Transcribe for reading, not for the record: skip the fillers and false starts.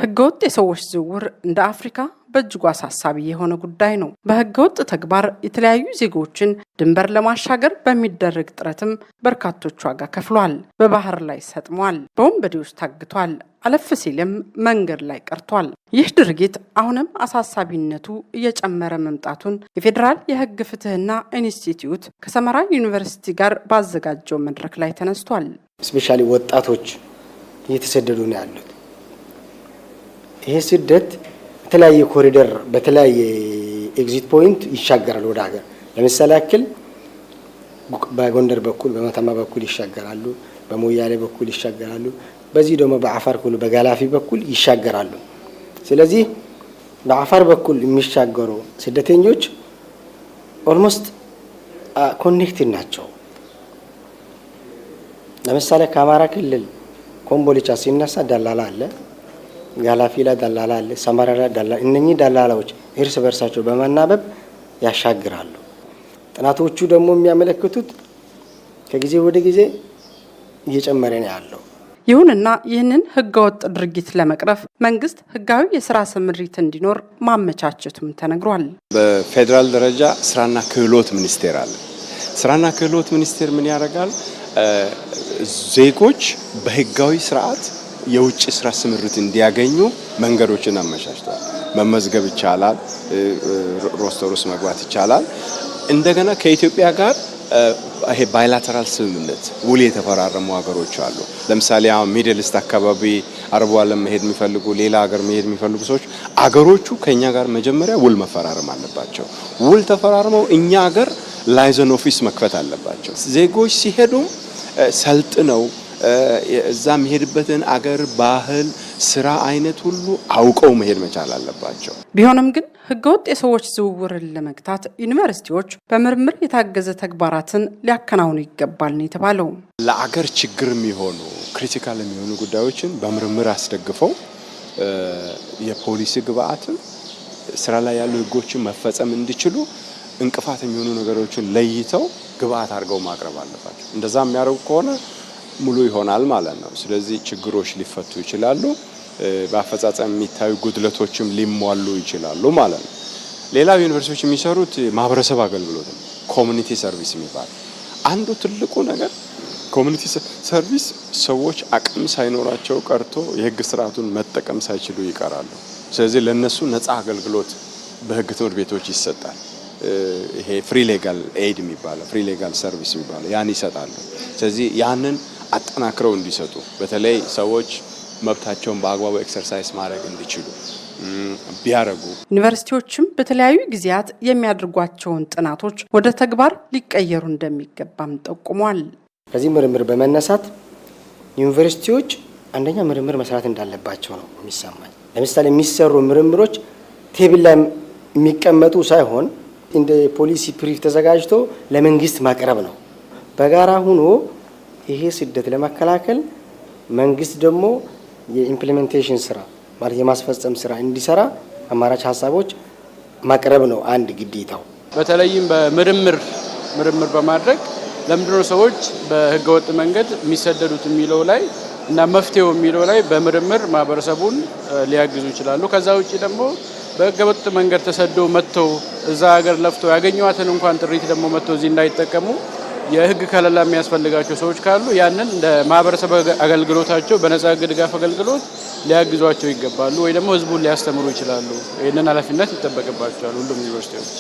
ህገወጥ የሰዎች ዝውውር እንደ አፍሪካ በእጅጉ አሳሳቢ የሆነ ጉዳይ ነው። በህገወጥ ተግባር የተለያዩ ዜጎችን ድንበር ለማሻገር በሚደረግ ጥረትም በርካቶች ዋጋ ከፍሏል። በባህር ላይ ሰጥሟል፣ በወንበዴዎች ታግቷል፣ አለፍ ሲልም መንገድ ላይ ቀርቷል። ይህ ድርጊት አሁንም አሳሳቢነቱ እየጨመረ መምጣቱን የፌዴራል የህግ ፍትህና ኢንስቲትዩት ከሰመራ ዩኒቨርሲቲ ጋር ባዘጋጀው መድረክ ላይ ተነስቷል። ስፔሻሊ ወጣቶች እየተሰደዱ ነው ያሉት። ይሄ ስደት በተለያየ ኮሪደር በተለያየ ኤግዚት ፖይንት ይሻገራል ወደ ሀገር። ለምሳሌ ያክል በጎንደር በኩል በመተማ በኩል ይሻገራሉ፣ በሞያሌ በኩል ይሻገራሉ፣ በዚህ ደግሞ በአፋር ኩሉ በጋላፊ በኩል ይሻገራሉ። ስለዚህ በአፋር በኩል የሚሻገሩ ስደተኞች ኦልሞስት ኮኔክትድ ናቸው። ለምሳሌ ከአማራ ክልል ኮምቦልቻ ሲነሳ ደላላ አለ፣ ጋላፊ ላይ ደላላ አለ፣ ሰመራ ላይ ደላላ። እነኚህ ደላላዎች እርስ በርሳቸው በመናበብ ያሻግራሉ። ጥናቶቹ ደግሞ የሚያመለክቱት ከጊዜ ወደ ጊዜ እየጨመረ ነው ያለው። ይሁንና ይህንን ህገወጥ ድርጊት ለመቅረፍ መንግስት ህጋዊ የስራ ስምሪት እንዲኖር ማመቻቸቱም ተነግሯል። በፌዴራል ደረጃ ስራና ክህሎት ሚኒስቴር አለ። ስራና ክህሎት ሚኒስቴር ምን ያደርጋል? ዜጎች በህጋዊ ስርዓት የውጭ ስራ ስምሪት እንዲያገኙ መንገዶችን አመቻችቷል። መመዝገብ ይቻላል፣ ሮስተር ውስጥ መግባት ይቻላል። እንደገና ከኢትዮጵያ ጋር ይሄ ባይላተራል ስምምነት ውል የተፈራረሙ ሀገሮች አሉ። ለምሳሌ አሁን ሚድል ኢስት አካባቢ አረቡ ዓለም መሄድ የሚፈልጉ ሌላ ሀገር መሄድ የሚፈልጉ ሰዎች አገሮቹ ከኛ ጋር መጀመሪያ ውል መፈራረም አለባቸው። ውል ተፈራርመው እኛ ሀገር ላይዘን ኦፊስ መክፈት አለባቸው። ዜጎች ሲሄዱም ሰልጥነው እዛ የሚሄድበትን አገር ባህል፣ ስራ አይነት ሁሉ አውቀው መሄድ መቻል አለባቸው። ቢሆንም ግን ህገወጥ የሰዎች ዝውውርን ለመግታት ዩኒቨርሲቲዎች በምርምር የታገዘ ተግባራትን ሊያከናውኑ ይገባል ነው የተባለው። ለአገር ችግር የሚሆኑ ክሪቲካል የሚሆኑ ጉዳዮችን በምርምር አስደግፈው የፖሊሲ ግብአትን ስራ ላይ ያሉ ህጎችን መፈጸም እንዲችሉ እንቅፋት የሚሆኑ ነገሮችን ለይተው ግብአት አድርገው ማቅረብ አለባቸው። እንደዛ የሚያደርጉ ከሆነ ሙሉ ይሆናል ማለት ነው። ስለዚህ ችግሮች ሊፈቱ ይችላሉ፣ በአፈጻጸም የሚታዩ ጉድለቶችም ሊሟሉ ይችላሉ ማለት ነው። ሌላው ዩኒቨርሲቲዎች የሚሰሩት ማህበረሰብ አገልግሎት ነው፣ ኮሚኒቲ ሰርቪስ የሚባል አንዱ ትልቁ ነገር። ኮሚኒቲ ሰርቪስ ሰዎች አቅም ሳይኖራቸው ቀርቶ የህግ ስርዓቱን መጠቀም ሳይችሉ ይቀራሉ። ስለዚህ ለነሱ ነፃ አገልግሎት በህግ ትምህርት ቤቶች ይሰጣል። ይሄ ፍሪ ሌጋል ኤድ የሚባለው ፍሪ ሌጋል ሰርቪስ የሚባለው ያን ይሰጣሉ። ስለዚህ ያንን አጠናክረው እንዲሰጡ በተለይ ሰዎች መብታቸውን በአግባቡ ኤክሰርሳይዝ ማድረግ እንዲችሉ ቢያረጉ። ዩኒቨርሲቲዎችም በተለያዩ ጊዜያት የሚያደርጓቸውን ጥናቶች ወደ ተግባር ሊቀየሩ እንደሚገባም ጠቁሟል። ከዚህ ምርምር በመነሳት ዩኒቨርሲቲዎች አንደኛ ምርምር መስራት እንዳለባቸው ነው የሚሰማኝ። ለምሳሌ የሚሰሩ ምርምሮች ቴብል ላይ የሚቀመጡ ሳይሆን እንደ ፖሊሲ ብሪፍ ተዘጋጅቶ ለመንግስት ማቅረብ ነው። በጋራ ሆኖ ይሄ ስደት ለመከላከል መንግስት ደግሞ የኢምፕሊሜንቴሽን ስራ ማለት የማስፈጸም ስራ እንዲሰራ አማራጭ ሀሳቦች ማቅረብ ነው አንድ ግዴታው። በተለይም በምርምር በማድረግ ለምንድነው ሰዎች በህገወጥ መንገድ የሚሰደዱት የሚለው ላይ እና መፍትሄው የሚለው ላይ በምርምር ማህበረሰቡን ሊያግዙ ይችላሉ። ከዛ ውጪ ደግሞ በህገወጥ መንገድ ተሰደው መጥተው እዛ ሀገር ለፍተው ያገኙዋትን እንኳን ጥሪት ደግሞ መጥተው እዚህ እንዳይጠቀሙ የህግ ከለላ የሚያስፈልጋቸው ሰዎች ካሉ ያንን እንደ ማህበረሰብ አገልግሎታቸው በነፃ ህግ ድጋፍ አገልግሎት ሊያግዟቸው ይገባሉ፣ ወይ ደግሞ ህዝቡን ሊያስተምሩ ይችላሉ። ይህንን ኃላፊነት ይጠበቅባቸዋል ሁሉም ዩኒቨርሲቲዎች።